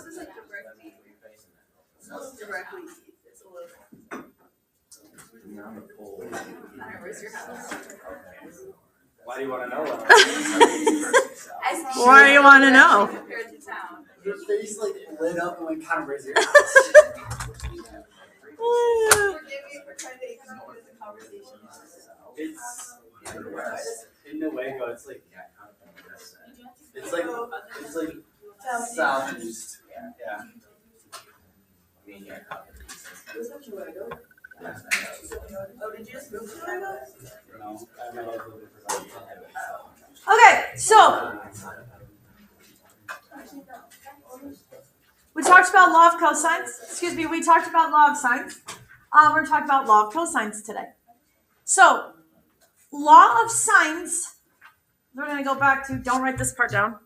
This is like directly. It's directly. It's a little. Where's your house? Why do you want to know? Why do you want to know? Compared to town. Your face like lit up and like kind of raised your Forgive me for trying to ignore the conversation. It's in the way, it's like it's like southeast. Yeah. Oh, did you just move to Chicago? No, I know. Okay, so we talked about law of cosines. Excuse me, we talked about law of sines. We're talking about law of cosines today. So, law of sines, we're going to go back to, don't write this part down.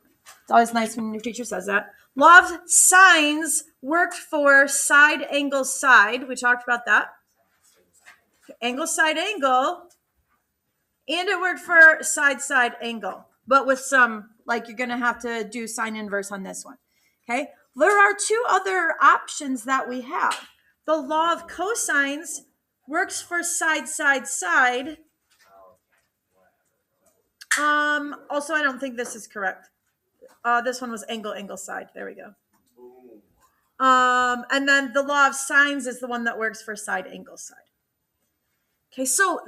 It's always nice when your teacher says that. Law of sines worked for side, angle, side. We talked about that. Angle, side, angle. And it worked for side, side, angle. But with some, like you're going to have to do sine inverse on this one. Okay. There are two other options that we have. The law of cosines works for side, side, side. Also, I don't think this is correct. This one was angle, angle, side. There we go. And then the law of sines is the one that works for side, angle, side. Okay, so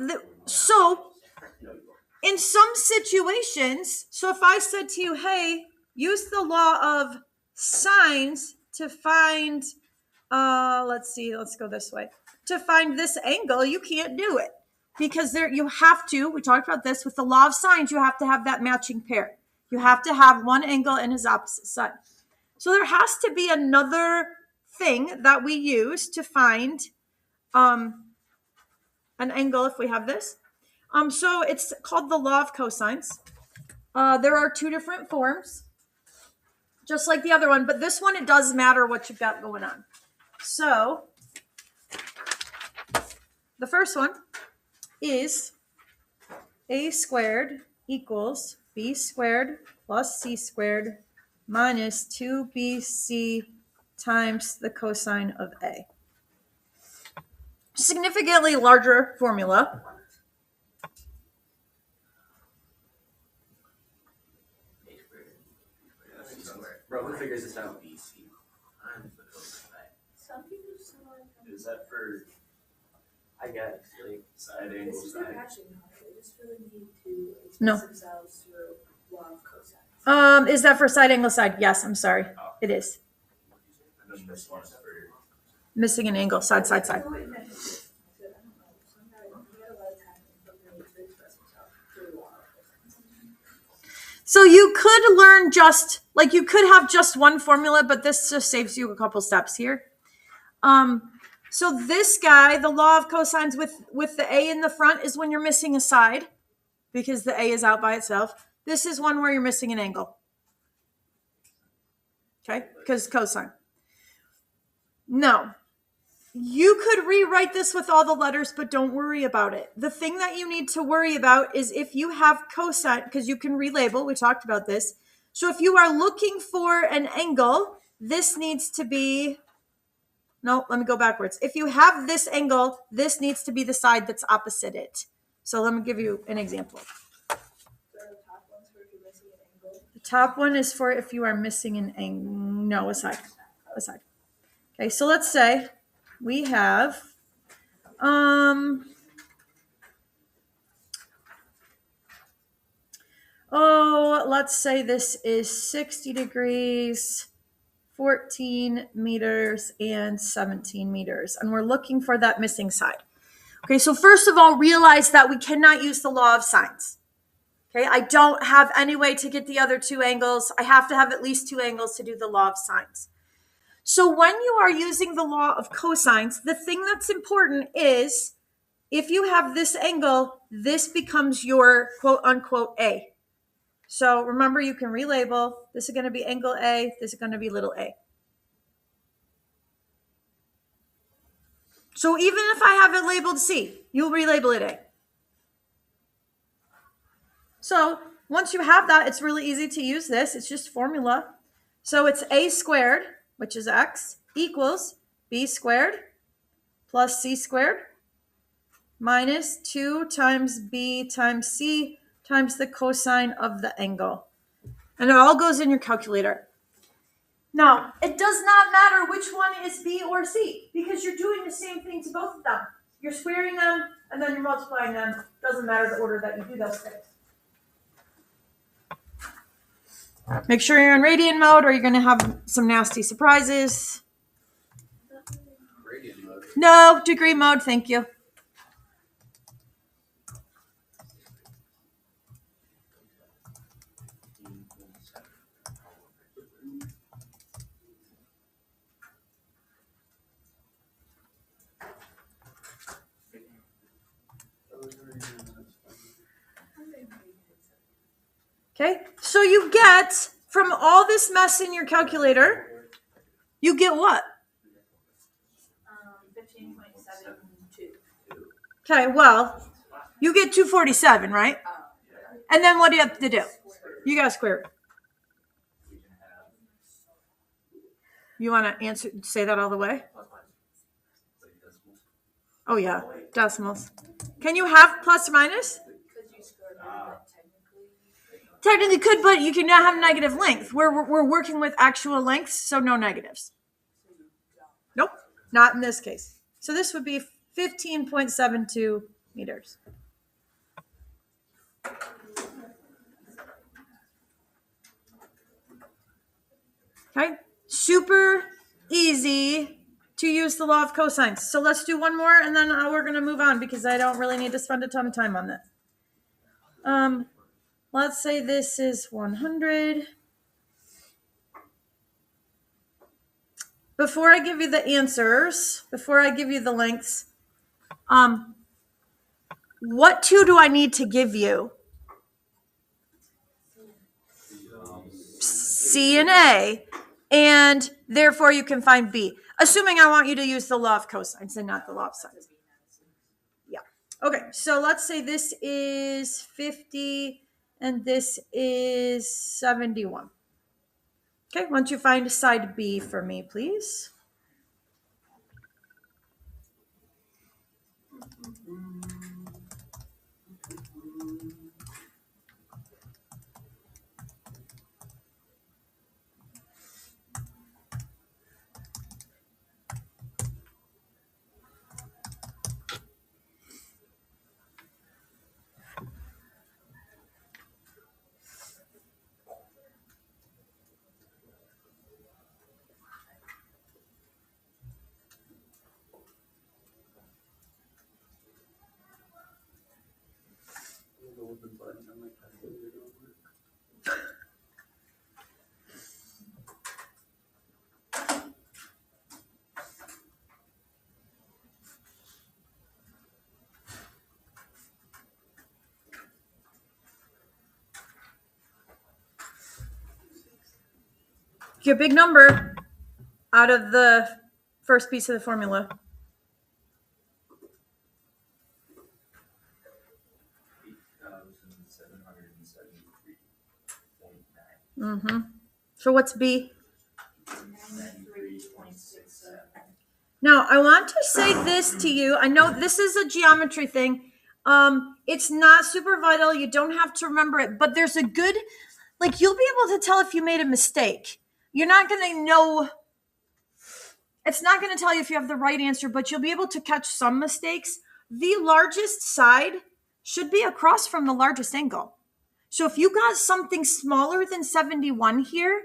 in some situations, so if I said to you, hey, use the law of sines to find, let's go this way. To find this angle, you can't do it. Because you have to, we talked about this, with the law of sines, you have to have that matching pair. You have to have one angle and his opposite side. So there has to be another thing that we use to find an angle if we have this. So it's called the law of cosines. There are two different forms, just like the other one, but this one, it does matter what you've got going on. So the first one is a squared equals b squared plus c squared minus 2bc times the cosine of a. Significantly larger formula. Bro, who figures this out? Is that for, I guess, like side angle side? No. Is that for side angle side? Yes, I'm sorry. It is. And then this one's for Missing an angle, side, side, side. So you could learn you could have just one formula, but this just saves you a couple steps here. So this guy, the law of cosines with the a in the front is when you're missing a side because the a is out by itself. This is one where you're missing an angle. Okay, because cosine. No. You could rewrite this with all the letters, but don't worry about it. The thing that you need to worry about is if you have cosine, because you can relabel, we talked about this. So if you are looking for an angle, this needs to be, no, let me go backwards. If you have this angle, this needs to be the side that's opposite it. So let me give you an example. The top one is for if you are missing an angle. No, a side. Okay, so let's say we have, let's say this is 60 degrees, 14 meters, and 17 meters. And we're looking for that missing side. Okay, so first of all, realize that we cannot use the law of sines. Okay, I don't have any way to get the other two angles. I have to have at least two angles to do the law of sines. So when you are using the law of cosines, the thing that's important is if you have this angle, this becomes your quote unquote A. So remember, you can relabel. This is going to be angle A. This is going to be little a. So even if I have it labeled C, you'll relabel it A. So once you have that, it's really easy to use this. It's just formula. So it's a squared which is x, equals b squared plus c squared minus 2 times b times c times the cosine of the angle. And it all goes in your calculator. Now, it does not matter which one is b or c because you're doing the same thing to both of them. You're squaring them and then you're multiplying them. Doesn't matter the order that you do those things. Make sure you're in radian mode or you're going to have some nasty surprises. Radian mode. No, degree mode, thank you. Okay, so you get from all this mess in your calculator, you get what? 15.72. Okay, well, you get 247, right? And then what do you have to do? You got to square it. You want to say that all the way? Oh, yeah, decimals. Can you have plus or minus? Technically could, but you cannot have negative length. We're working with actual lengths, so no negatives. Nope, not in this case. So this would be 15.72 meters. Okay, super easy to use the law of cosines. So let's do one more and then we're going to move on because I don't really need to spend a ton of time on this. Let's say this is 100. Before I give you the answers, before I give you the lengths, what two do I need to give you? C and A, and therefore you can find B, assuming I want you to use the law of cosines and not the law of sines. Yeah. Okay, so let's say this is 50 and this is 71. Okay, why don't you find side B for me, please? Your big number out of the first piece of the formula. Mm-hmm. So what's B? 93.67. Now, I want to say this to you. I know this is a geometry thing. It's not super vital. You don't have to remember it, but there's a good, like, you'll be able to tell if you made a mistake. You're not going to know. It's not going to tell you if you have the right answer, but you'll be able to catch some mistakes. The largest side should be across from the largest angle. So if you got something smaller than 71 here,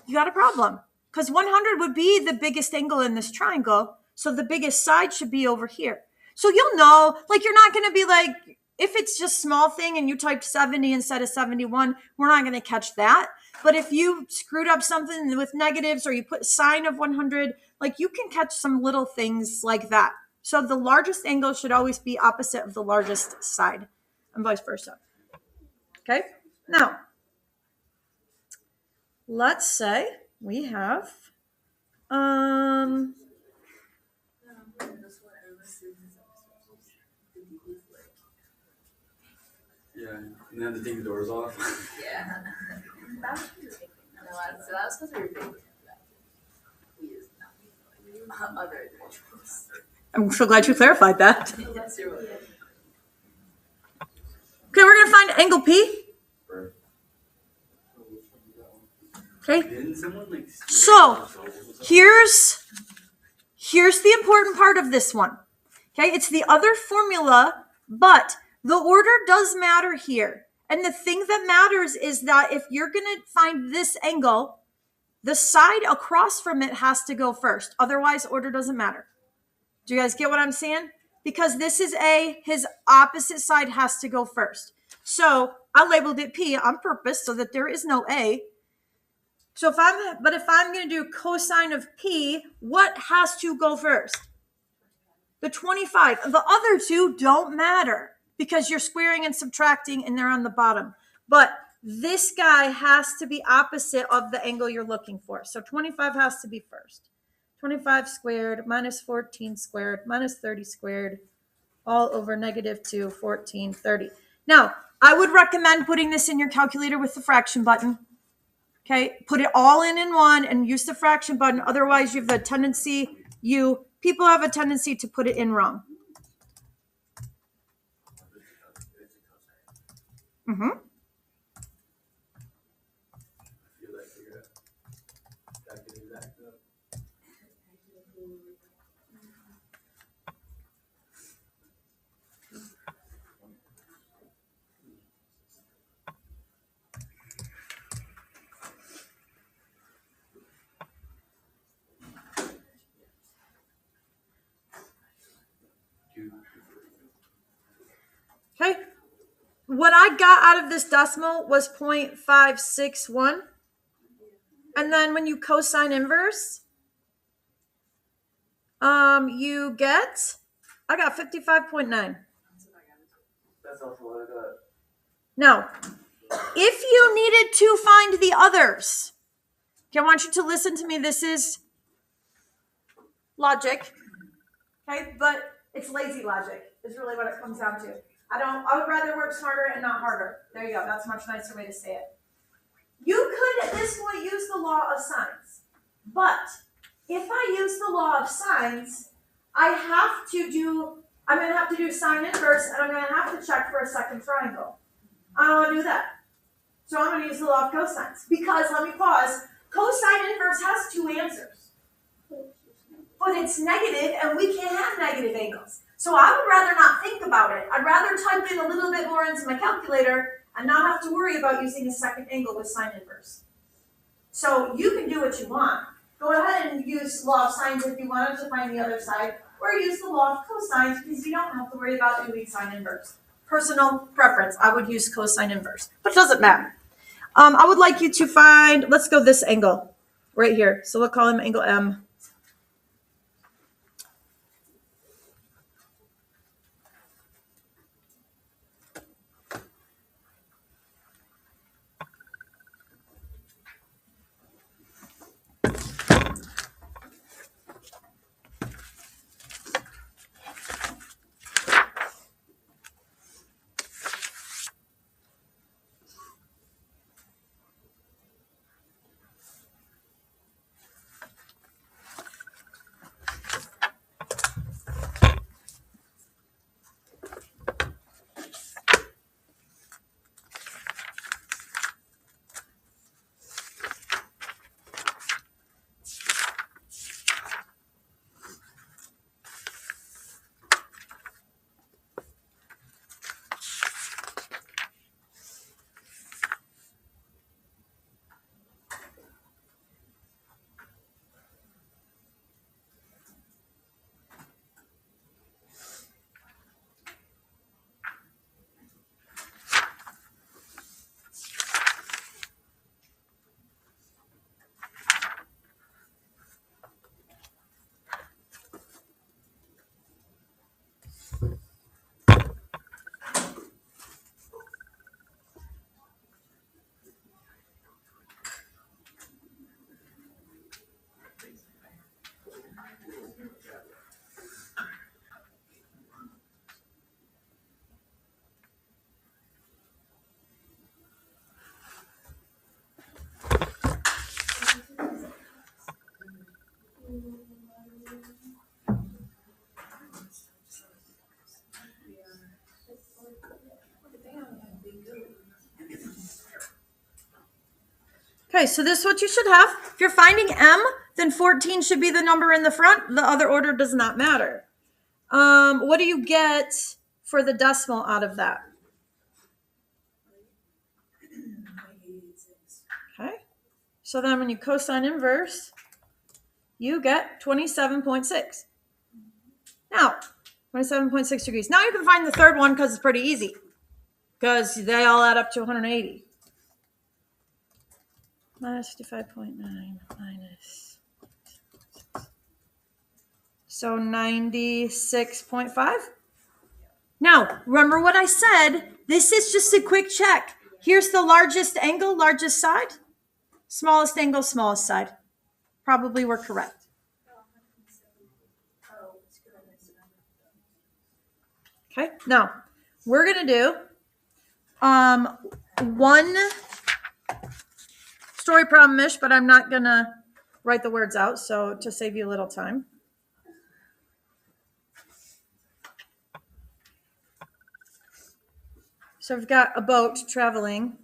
you got a problem. Because 100 would be the biggest angle in this triangle. So the biggest side should be over here. So you'll know, like, you're not going to be like, if it's just small thing and you typed 70 instead of 71, we're not going to catch that. But if you screwed up something with negatives or you put sign of 100, like, you can catch some little things like that. So the largest angle should always be opposite of the largest side and vice versa. Okay, now, let's say we have, Yeah, and then to take the doors off. Yeah. No, so that was supposed to be big. Other individuals. I'm so glad you clarified that. Yes, you're welcome. Okay, we're gonna find angle P. Okay, Didn't someone like so here's the important part of this one. Okay, it's the other formula, but the order does matter here. And the thing that matters is that if you're gonna find this angle, the side across from it has to go first. Otherwise, order doesn't matter. Do you guys get what I'm saying? Because this is A, his opposite side has to go first. So I labeled it P on purpose so that there is no A. So if I'm going to do cosine of P, what has to go first? The 25. The other two don't matter because you're squaring and subtracting and they're on the bottom. But this guy has to be opposite of the angle you're looking for. So 25 has to be first. 25 squared minus 14 squared minus 30 squared all over -2, 14, 30. Now, I would recommend putting this in your calculator with the fraction button. Okay, put it all in one and use the fraction button. Otherwise, you have a tendency, people have a tendency to put it in wrong. Mm-hmm. Okay, what I got out of this decimal was 0.561. And then when you cosine inverse, you get, I got 55.9. That's also what I got. Now, if you needed to find the others, okay, I want you to listen to me. This is logic, okay, but it's lazy logic is really what it comes down to. I would rather work smarter and not harder. There you go. That's a much nicer way to say it. You could at this point use the law of sines, but if I use the law of sines, I'm going to have to do sine inverse, and I'm going to have to check for a second triangle. I don't want to do that. So I'm going to use the law of cosines, because, let me pause, cosine inverse has two answers. But it's negative, and we can't have negative angles. So I would rather not think about it. I'd rather type in a little bit more into my calculator and not have to worry about using a second angle with sine inverse. So you can do what you want. Go ahead and use law of sines if you wanted to find the other side, or use the law of cosines because you don't have to worry about doing sine inverse. Personal preference, I would use cosine inverse, but it doesn't matter. I would like you to find, let's go this angle right here. So we'll call him angle M. Okay, so this is what you should have. If you're finding M, then 14 should be the number in the front. The other order does not matter. What do you get for the decimal out of that? Okay, so then when you cosine inverse, you get 27.6. Now, 27.6 degrees. Now you can find the third one because it's pretty easy, because they all add up to 180. Minus 55.9 minus. So 96.5. Now, remember what I said? This is just a quick check. Here's the largest angle, largest side. Smallest angle, smallest side. Probably we're correct. Okay, now we're going to do one story problem-ish, but I'm not going to write the words out, so to save you a little time. So we've got a boat traveling.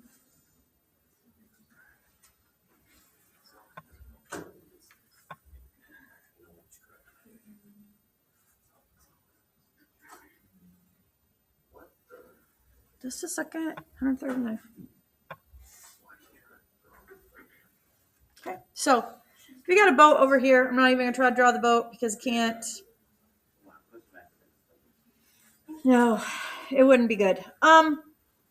Just a second. 139. Okay, so we got a boat over here. I'm not even going to try to draw the boat because I can't. No, it wouldn't be good.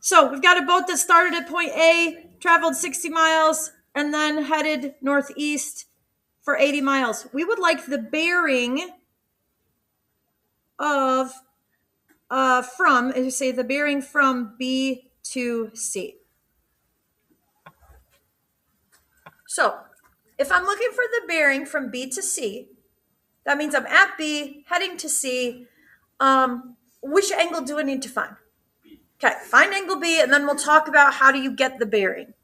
So we've got a boat that started at point A, traveled 60 miles, and then headed northeast for 80 miles. We would like the bearing of from, as you say, the bearing from B to C. So if I'm looking for the bearing from B to C, that means I'm at B, heading to C. Which angle do I need to find? Okay, find angle B, and then we'll talk about how do you get the bearing.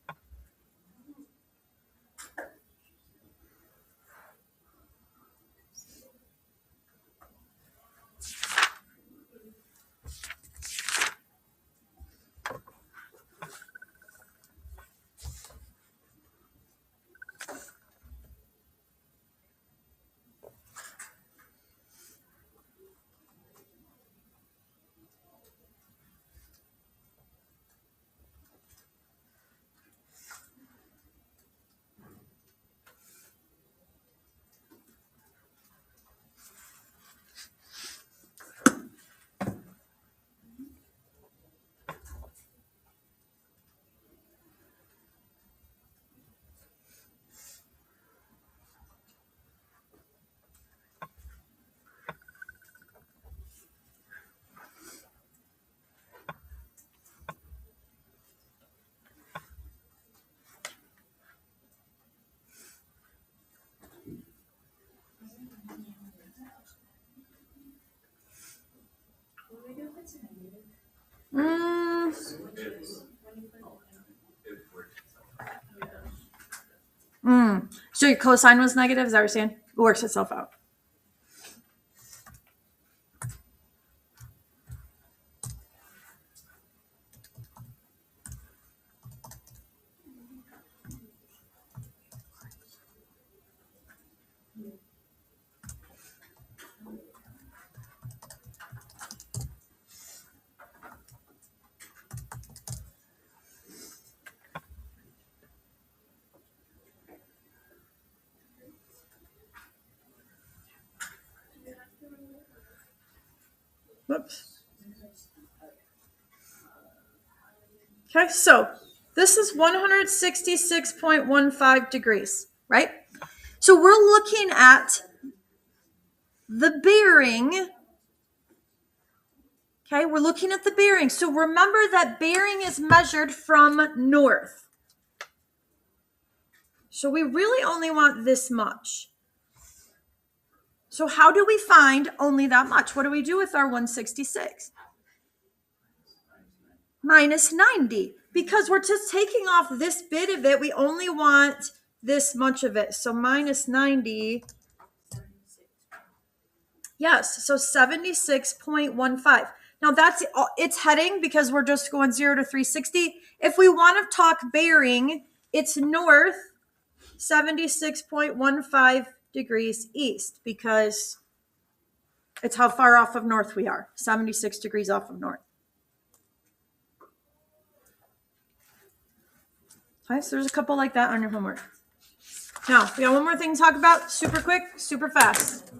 So your cosine was negative, is that what you're saying? It works itself out. Whoops. Okay, so this is 166.15 degrees, right? So we're looking at the bearing. Okay, we're looking at the bearing. So remember that bearing is measured from north. So we really only want this much. So how do we find only that much? What do we do with our 166? Minus 90. Because we're just taking off this bit of it. We only want this much of it. So minus 90. Yes, so 76.15. Now it's heading because we're just going 0 to 360. If we want to talk bearing, it's north 76.15 degrees east because it's how far off of north we are. 76 degrees off of north. Okay, so there's a couple like that on your homework. Now, we got one more thing to talk about, super quick, super fast.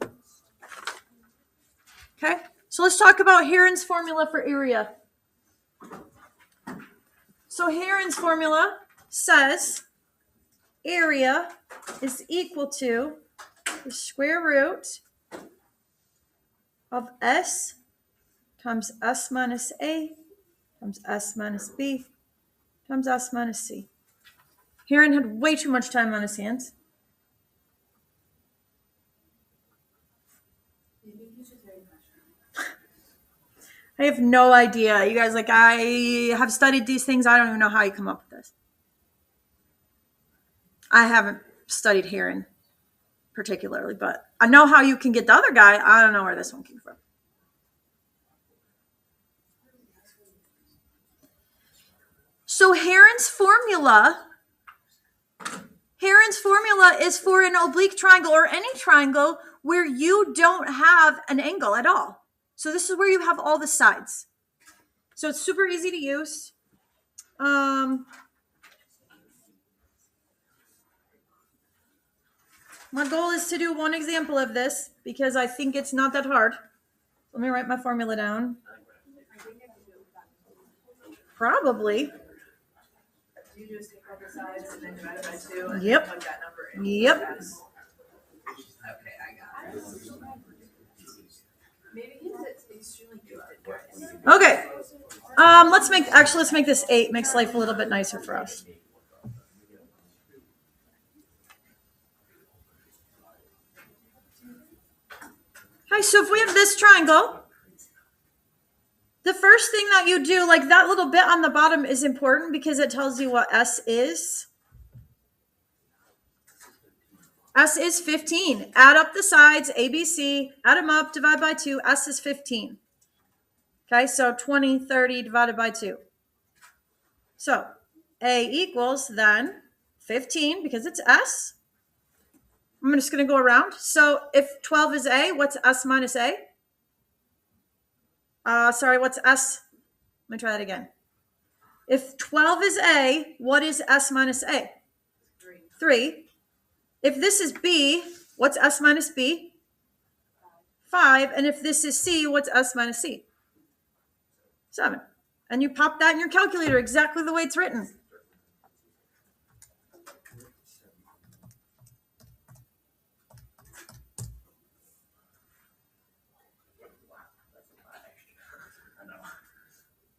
Okay, so let's talk about Heron's formula for area. So Heron's formula says area is equal to the square root of S times S minus A times S minus B times S minus C. Heron had way too much time on his hands. I have no idea. You guys, like, I have studied these things. I don't even know how you come up with this. I haven't studied Heron particularly, but I know how you can get the other guy. I don't know where this one came from. So Heron's formula is for an oblique triangle or any triangle where you don't have an angle at all. So this is where you have all the sides. So it's super easy to use. My goal is to do one example of this because I think it's not that hard. Let me write my formula down. Probably. You just take all the sides and then divide it by 2 and Yep. plug that number in. Yep. Okay, I got it. Maybe he's extremely gifted, guys. Okay. Let's make this 8. Makes life a little bit nicer for us. Okay, so if we have this triangle, the first thing that you do, like that little bit on the bottom is important because it tells you what S is. S is 15. Add up the sides, A, B, C, add them up, divide by 2. S is 15. Okay, so 20, 30 divided by 2. So A equals then 15 because it's S. I'm just going to go around. So if 12 is A, what's S minus A? What's S? Let me try that again. If 12 is A, what is S minus A? 3. If this is B, what's S minus B? 5. And if this is C, what's S minus C? 7. And you pop that in your calculator exactly the way it's written.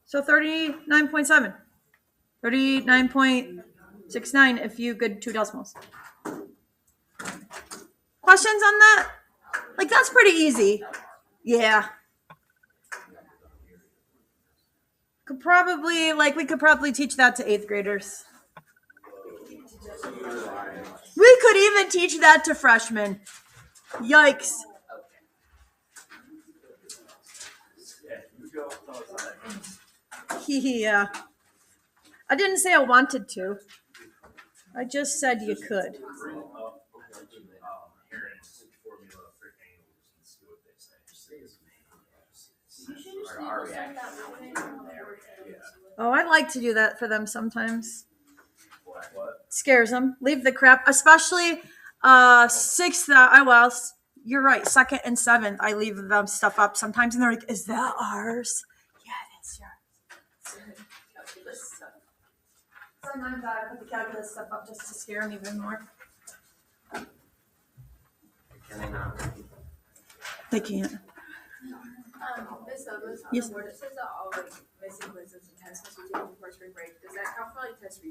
So 39.7. 39.69 if you good 2 decimals. Questions on that? Like, that's pretty easy. Yeah. We could probably teach that to 8th graders. We could even teach that to freshmen. Yikes. Yeah. I didn't say I wanted to. I just said you could. Oh, I like to do that for them sometimes. Scares them. Leave the crap, especially 6th. You're right. 2nd and 7th, I leave them stuff up sometimes, and they're like, "Is that ours?" Yeah, it is yours. Sometimes I put the calculus stuff up just to scare them even more. Can they not? They can't. Miss Douglas, on Yes. the board, it says that all like missing quizzes and tests must be taken before spring break. Does that count for like tests retake?